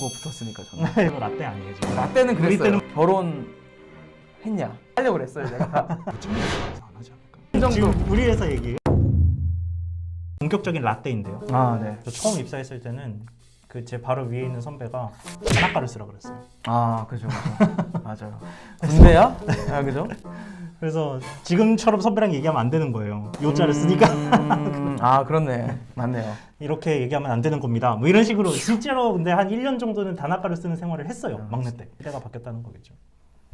뭐 붙었으니까 저는. 이거 라떼 아니에요 지금. 나 때는 우리 그랬어요. 결혼했냐? 하려고 그랬어요 제가. 찜질방에서 안 하지 않을까? 그 정도. 지금 우리 회사 얘기예요. 본격적인 라떼인데요. 아 네. 저 처음 입사했을 때는 그 제 바로 위에 있는 선배가 단아가를 쓰라 그랬어요. 아 그죠. 맞아요. 군대야? 아 그죠? 그래서 지금처럼 선배랑 얘기하면 안 되는 거예요. 요자를 쓰니까 아 그렇네. 맞네요. 이렇게 얘기하면 안 되는 겁니다. 뭐 이런 식으로 실제로 근데 한 1년 정도는 단아가를 쓰는 생활을 했어요. 막내 때. 때가 바뀌었다는 거겠죠.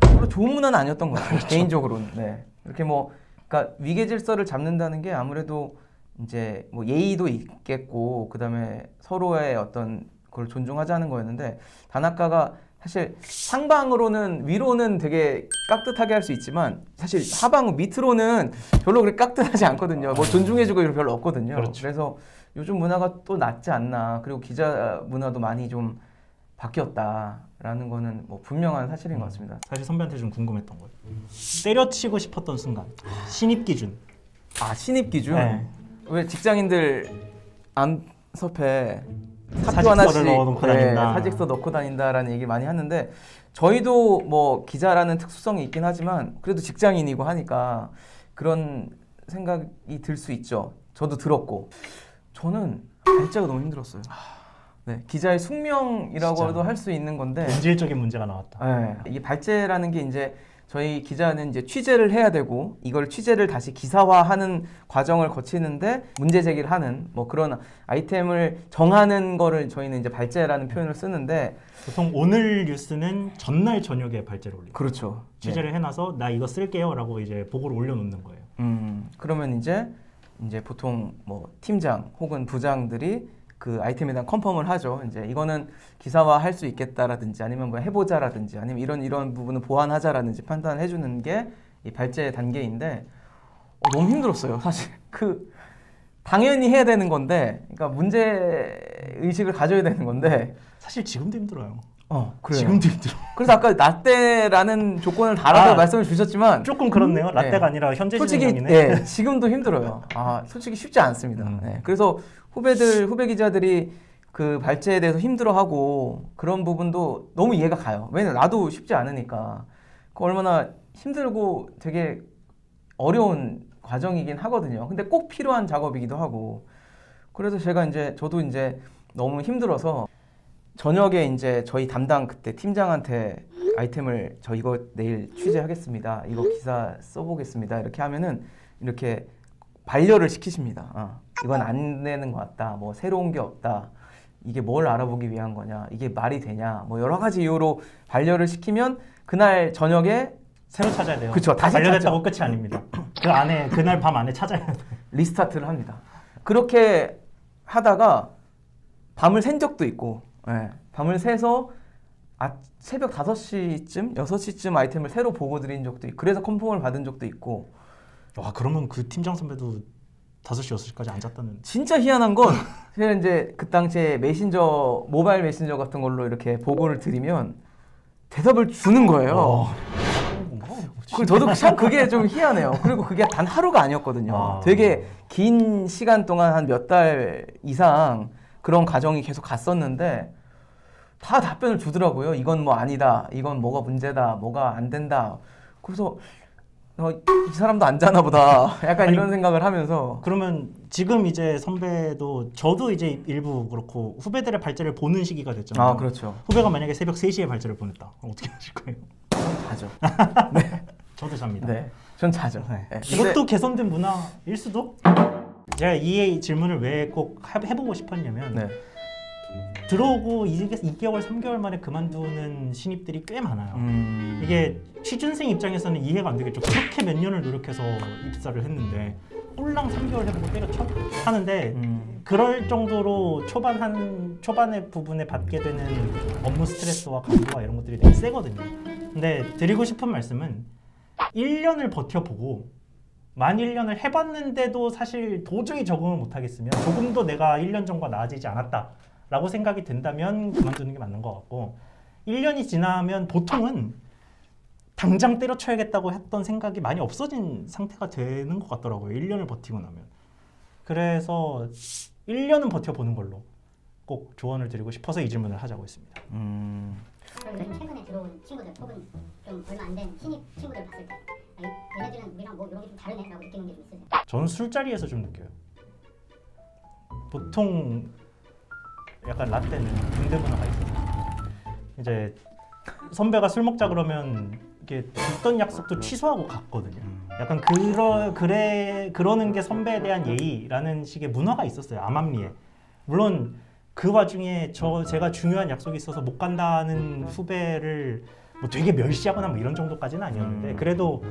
별로 좋은 문화는 아니었던 것 같아요. 개인적으로는. 네. 이렇게 뭐 그러니까 위계 질서를 잡는다는 게 아무래도 이제 뭐 예의도 있겠고 그다음에 서로의 어떤 그걸 존중하자는 거였는데 단아가가 사실 상방으로는 위로는 되게 깍듯하게 할 수 있지만 사실 하방 밑으로는 별로 그렇게 깍듯하지 않거든요. 뭐 존중해주고 이런 거 별로 없거든요. 그렇죠. 그래서 요즘 문화가 또 낫지 않나. 그리고 기자 문화도 많이 좀 바뀌었다라는 거는 뭐 분명한 사실인 것 같습니다. 사실 선배한테 좀 궁금했던 거예요. 때려치고 싶었던 순간. 신입 기준. 아 신입 기준? 네. 왜 직장인들 안섭해 사표 사직서를 하나씩 넣어놓고 다닌다. 사직서 넣고 다닌다라는 얘기 많이 하는데 저희도 뭐 기자라는 특수성이 있긴 하지만 그래도 직장인이고 하니까 그런 생각이 들 수 있죠. 저도 들었고 저는 발제가 너무 힘들었어요. 네, 기자의 숙명이라고도 진짜. 할 수 있는 건데 본질적인 문제가 나왔다. 네, 이게 발제라는 게 이제 저희 기자는 이제 취재를 해야 되고 이걸 취재를 다시 기사화하는 과정을 거치는데 문제 제기를 하는 뭐 그런 아이템을 정하는 거를 저희는 이제 발제라는 표현을 쓰는데 보통 오늘 뉴스는 전날 저녁에 발제를 올리고 그렇죠. 취재를 해놔서 나 이거 쓸게요라고 이제 보고를 올려놓는 거예요. 그러면 이제 보통 뭐 팀장 혹은 부장들이 그 아이템에 대한 컨펌을 하죠. 이제 이거는 기사화 할 수 있겠다라든지 아니면 뭐 해보자라든지 아니면 이런 부분은 보완하자라든지 판단을 해주는 게 이 발제 단계인데 너무 힘들었어요. 사실 그 당연히 해야 되는 건데, 그러니까 문제 의식을 가져야 되는 건데. 사실 지금도 힘들어요. 그래요. 지금도 힘들어. 그래서 아까 라떼라는 조건을 달아서 말씀을 주셨지만 조금 그렇네요. 라떼가 네. 아니라 현재 솔직히 진행이네. 지금도 힘들어요. 솔직히 쉽지 않습니다. 네. 그래서 후배 기자들이 그 발제에 대해서 힘들어하고 그런 부분도 너무 이해가 가요. 왜냐면 나도 쉽지 않으니까. 그 얼마나 힘들고 되게 어려운 과정이긴 하거든요. 근데 꼭 필요한 작업이기도 하고. 그래서 저도 이제 너무 힘들어서 저녁에 이제 저희 담당 그때 팀장한테 아이템을 저 이거 내일 취재하겠습니다. 이거 기사 써보겠습니다. 이렇게 하면은 이렇게 반려를 시키십니다. 이건 안 되는 것 같다. 뭐 새로운 게 없다. 이게 뭘 알아보기 위한 거냐. 이게 말이 되냐. 뭐 여러 가지 이유로 반려를 시키면 그날 저녁에 새로 찾아야 돼요. 그쵸, 다시 반려됐다고 끝이 아닙니다. 그 안에 그날 밤 안에 찾아야 돼요. 리스타트를 합니다. 그렇게 하다가 밤을 샌 적도 있고, 밤을 새서 새벽 5시쯤, 6시쯤 아이템을 새로 보고 드린 적도 있고, 그래서 컨펌을 받은 적도 있고. 와, 그러면 그 팀장 선배도 5시, 6시까지 앉았다는. 진짜 희한한 건 제가 이제 그 당시에 모바일 메신저 같은 걸로 이렇게 보고를 드리면 대답을 주는 거예요. 저도 참 그게 좀 희한해요. 그리고 그게 단 하루가 아니었거든요. 되게 긴 시간 동안 한 몇 달 이상 그런 과정이 계속 갔었는데 다 답변을 주더라고요. 이건 뭐 아니다. 이건 뭐가 문제다. 뭐가 안 된다. 그래서 이 사람도 안 자나 보다. 약간 이런 생각을 하면서. 그러면 지금 이제 선배도 저도 이제 일부 그렇고 후배들의 발제를 보는 시기가 됐잖아요. 그렇죠. 후배가 만약에 새벽 3시에 발제를 보냈다. 어떻게 하실 거예요? 자죠. 저도 잡니다. 네. 전 자죠. 네. 네. 이것도 개선된 문화일 수도? 제가 이 질문을 왜 꼭 해보고 싶었냐면 네. 들어오고 2개월, 3개월 만에 그만두는 신입들이 꽤 많아요. 이게 취준생 입장에서는 이해가 안 되겠죠. 그렇게 몇 년을 노력해서 입사를 했는데 꼴랑 3개월 해보고 때려쳐? 하는데 그럴 정도로 초반의 부분에 받게 되는 업무 스트레스와 강도와 이런 것들이 되게 세거든요. 근데 드리고 싶은 말씀은 1년을 버텨보고 만 1년을 해봤는데도 사실 도저히 적응을 못하겠으면 조금 더 내가 1년 전과 나아지지 않았다 라고 생각이 된다면 그만두는 게 맞는 것 같고 1년이 지나면 보통은 당장 때려쳐야겠다고 했던 생각이 많이 없어진 상태가 되는 것 같더라고요. 1년을 버티고 나면. 그래서 1년은 버텨보는 걸로 꼭 조언을 드리고 싶어서 이 질문을 하자고 했습니다. 그럼 요즘 최근에 들어온 친구들 혹은 좀 얼마 안 된 신입 친구들 봤을 때 얘네들은 우리랑 뭐 이런 게 좀 다르네라고 느끼는 게 좀 있으세요? 저는 술자리에서 좀 느껴요. 보통 약간 라떼는 군대 문화가 있어요. 이제 선배가 술 먹자 그러면 이게 있던 약속도 취소하고 갔거든요. 약간 그러는 게 선배에 대한 예의라는 식의 문화가 있었어요. 암암리에. 물론 그 와중에 제가 중요한 약속이 있어서 못 간다는 후배를 뭐 되게 멸시하거나 뭐 이런 정도까지는 아니었는데 그래도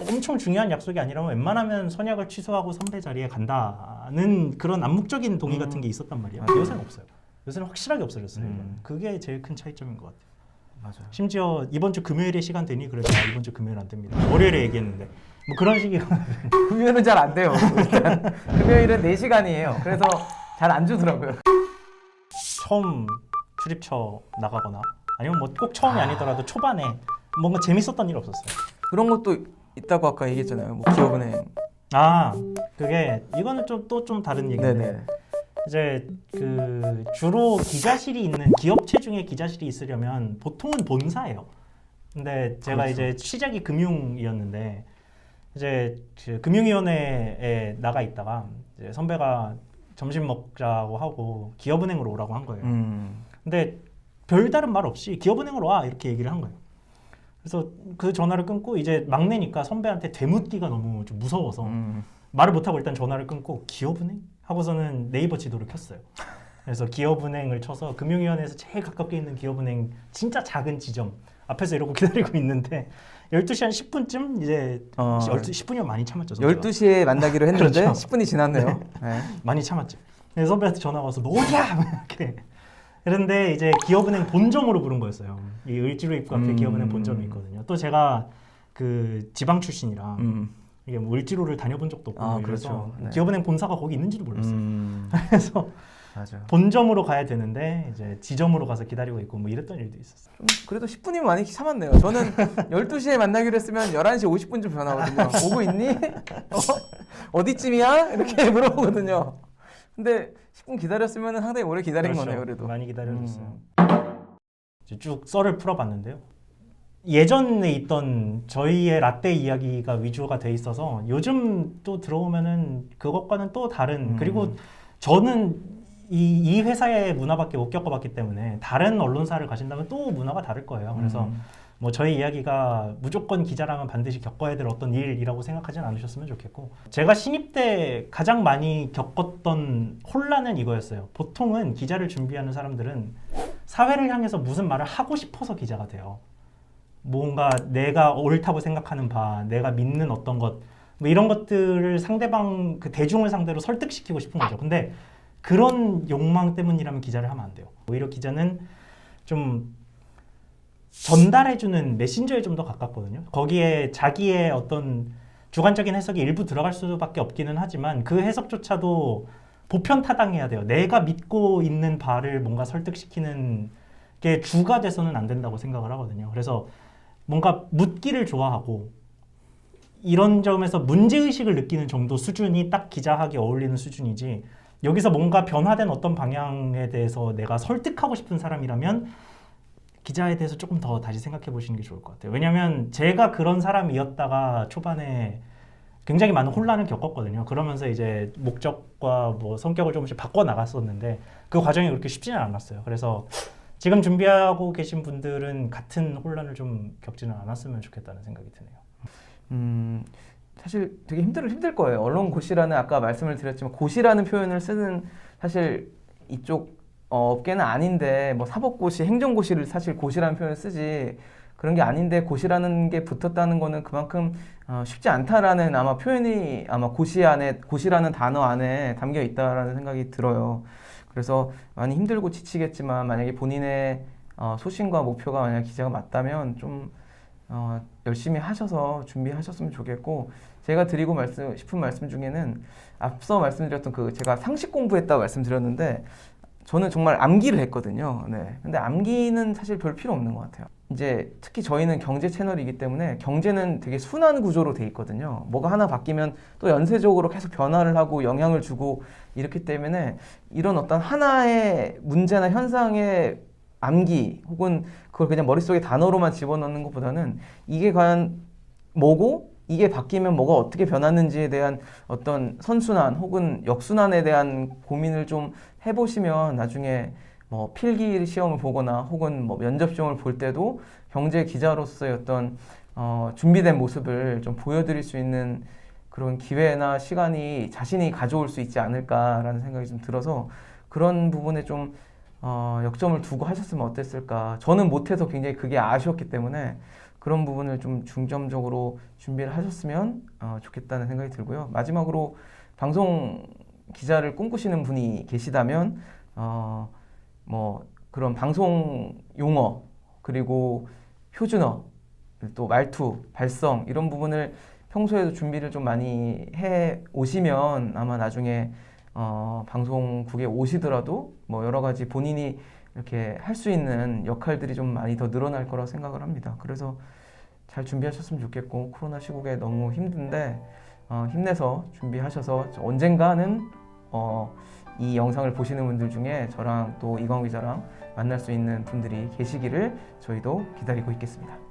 엄청 중요한 약속이 아니라면 웬만하면 선약을 취소하고 선배 자리에 간다는 그런 암묵적인 동의 같은 게 있었단 말이에요. 요새는 없어요. 요새는 확실하게 없어졌어요. 그게 제일 큰 차이점인 것 같아요. 맞아요. 심지어 이번 주 금요일에 시간 되니 그래도 이번 주 금요일 안 됩니다. 월요일에 얘기했는데 뭐 그런 식이거든요. 금요일은 잘 안 돼요. 일단 금요일은 4시간이에요. 그래서 잘 안 주더라고요. 처음 출입처 나가거나 아니면 뭐 꼭 처음이 아니더라도 초반에 뭔가 재밌었던 일 없었어요. 그런 것도 있다고 아까 얘기했잖아요. 뭐 기업은행. 아 그게 이거는 또 좀 다른 얘기인데 네네. 이제 그 주로 기자실이 있는 기업체 중에 기자실이 있으려면 보통은 본사예요. 근데 제가 그렇죠. 이제 시작이 금융이었는데 이제 그 금융위원회에 나가 있다가 이제 선배가 점심 먹자고 하고 기업은행으로 오라고 한 거예요. 근데 별다른 말 없이 기업은행으로 와 이렇게 얘기를 한 거예요. 그래서 그 전화를 끊고 이제 막내니까 선배한테 되묻기가 너무 좀 무서워서 말을 못하고 일단 전화를 끊고 기업은행? 하고서는 네이버 지도를 켰어요. 그래서 기업은행을 쳐서 금융위원회에서 제일 가깝게 있는 기업은행 진짜 작은 지점 앞에서 이러고 기다리고 있는데 12시 한 10분쯤 이제 10분이면 많이 참았죠. 선배가. 12시에 만나기로 했는데 그렇죠. 10분이 지났네요. 네. 많이 참았죠. 그래서 선배한테 전화가 와서 너 어디야? 이렇게. 그런데 이제 기업은행 본점으로 부른 거였어요. 이 을지로 입구 앞에 기업은행 본점이 있거든요. 또 제가 그 지방 출신이라 이게 뭐 을지로를 다녀본 적도 없고 뭐 이래서 그렇죠. 네. 기업은행 본사가 거기 있는지도 몰랐어요. 그래서 맞아요. 본점으로 가야 되는데 이제 지점으로 가서 기다리고 있고 뭐 이랬던 일도 있었어요. 좀 그래도 10분이면 많이 참았네요. 저는 12시에 만나기로 했으면 11시 50분쯤 전화거든요. 오고 있니? 어디쯤이야? 이렇게 물어보거든요. 근데 10분 기다렸으면 상당히 오래 기다린 그렇죠. 거네요. 그래도. 많이 기다려줬어요. 이제 쭉 썰을 풀어봤는데요. 예전에 있던 저희의 라떼 이야기가 위주가 돼 있어서 요즘 또 들어오면은 그것과는 또 다른 그리고 저는 이 회사의 문화밖에 못 겪어봤기 때문에 다른 언론사를 가신다면 또 문화가 다를 거예요. 그래서 뭐 저희 이야기가 무조건 기자라면 반드시 겪어야 될 어떤 일이라고 생각하진 않으셨으면 좋겠고 제가 신입 때 가장 많이 겪었던 혼란은 이거였어요. 보통은 기자를 준비하는 사람들은 사회를 향해서 무슨 말을 하고 싶어서 기자가 돼요. 뭔가 내가 옳다고 생각하는 바, 내가 믿는 어떤 것, 뭐 이런 것들을 상대방, 그 대중을 상대로 설득시키고 싶은 거죠. 근데 그런 욕망 때문이라면 기자를 하면 안 돼요. 오히려 기자는 좀 전달해주는 메신저에 좀 더 가깝거든요. 거기에 자기의 어떤 주관적인 해석이 일부 들어갈 수밖에 없기는 하지만 그 해석조차도 보편타당해야 돼요. 내가 믿고 있는 바를 뭔가 설득시키는 게 주가 돼서는 안 된다고 생각을 하거든요. 그래서 뭔가 묻기를 좋아하고 이런 점에서 문제의식을 느끼는 정도 수준이 딱 기자학에 어울리는 수준이지 여기서 뭔가 변화된 어떤 방향에 대해서 내가 설득하고 싶은 사람이라면 기자에 대해서 조금 더 다시 생각해 보시는 게 좋을 것 같아요. 왜냐하면 제가 그런 사람이었다가 초반에 굉장히 많은 혼란을 겪었거든요. 그러면서 이제 목적과 뭐 성격을 조금씩 바꿔 나갔었는데 그 과정이 그렇게 쉽지는 않았어요. 그래서 지금 준비하고 계신 분들은 같은 혼란을 좀 겪지는 않았으면 좋겠다는 생각이 드네요. 사실 되게 힘들 거예요. 언론 고시라는 아까 말씀을 드렸지만 고시라는 표현을 쓰는 사실 이쪽 업계는 아닌데 뭐 사법고시, 행정고시를 사실 고시라는 표현을 쓰지 그런 게 아닌데 고시라는 게 붙었다는 거는 그만큼 쉽지 않다라는 아마 표현이 아마 고시라는 단어 안에 담겨 있다라는 생각이 들어요. 그래서 많이 힘들고 지치겠지만 만약에 본인의 소신과 목표가 만약 기자가 맞다면 좀 열심히 하셔서 준비하셨으면 좋겠고 제가 드리고 싶은 말씀 중에는 앞서 말씀드렸던 그 제가 상식 공부했다고 말씀드렸는데 저는 정말 암기를 했거든요. 네. 근데 암기는 사실 별 필요 없는 것 같아요. 이제 특히 저희는 경제 채널이기 때문에 경제는 되게 순환 구조로 돼 있거든요. 뭐가 하나 바뀌면 또 연쇄적으로 계속 변화를 하고 영향을 주고 이렇기 때문에 이런 어떤 하나의 문제나 현상의 암기 혹은 그걸 그냥 머릿속에 단어로만 집어넣는 것보다는 이게 과연 뭐고 이게 바뀌면 뭐가 어떻게 변하는지에 대한 어떤 선순환 혹은 역순환에 대한 고민을 좀 해보시면 나중에 뭐 필기 시험을 보거나 혹은 뭐 면접 시험을 볼 때도 경제 기자로서의 어떤 준비된 모습을 좀 보여드릴 수 있는 그런 기회나 시간이 자신이 가져올 수 있지 않을까라는 생각이 좀 들어서 그런 부분에 좀 역점을 두고 하셨으면 어땠을까. 저는 못해서 굉장히 그게 아쉬웠기 때문에 그런 부분을 좀 중점적으로 준비를 하셨으면 좋겠다는 생각이 들고요. 마지막으로 방송 기자를 꿈꾸시는 분이 계시다면 뭐 그런 방송 용어 그리고 표준어 또 말투, 발성 이런 부분을 평소에도 준비를 좀 많이 해 오시면 아마 나중에 방송국에 오시더라도 뭐 여러 가지 본인이 이렇게 할 수 있는 역할들이 좀 많이 더 늘어날 거라고 생각을 합니다. 그래서 잘 준비하셨으면 좋겠고 코로나 시국에 너무 힘든데 힘내서 준비하셔서 언젠가는 이 영상을 보시는 분들 중에 저랑 또 이광우 기자랑 만날 수 있는 분들이 계시기를 저희도 기다리고 있겠습니다.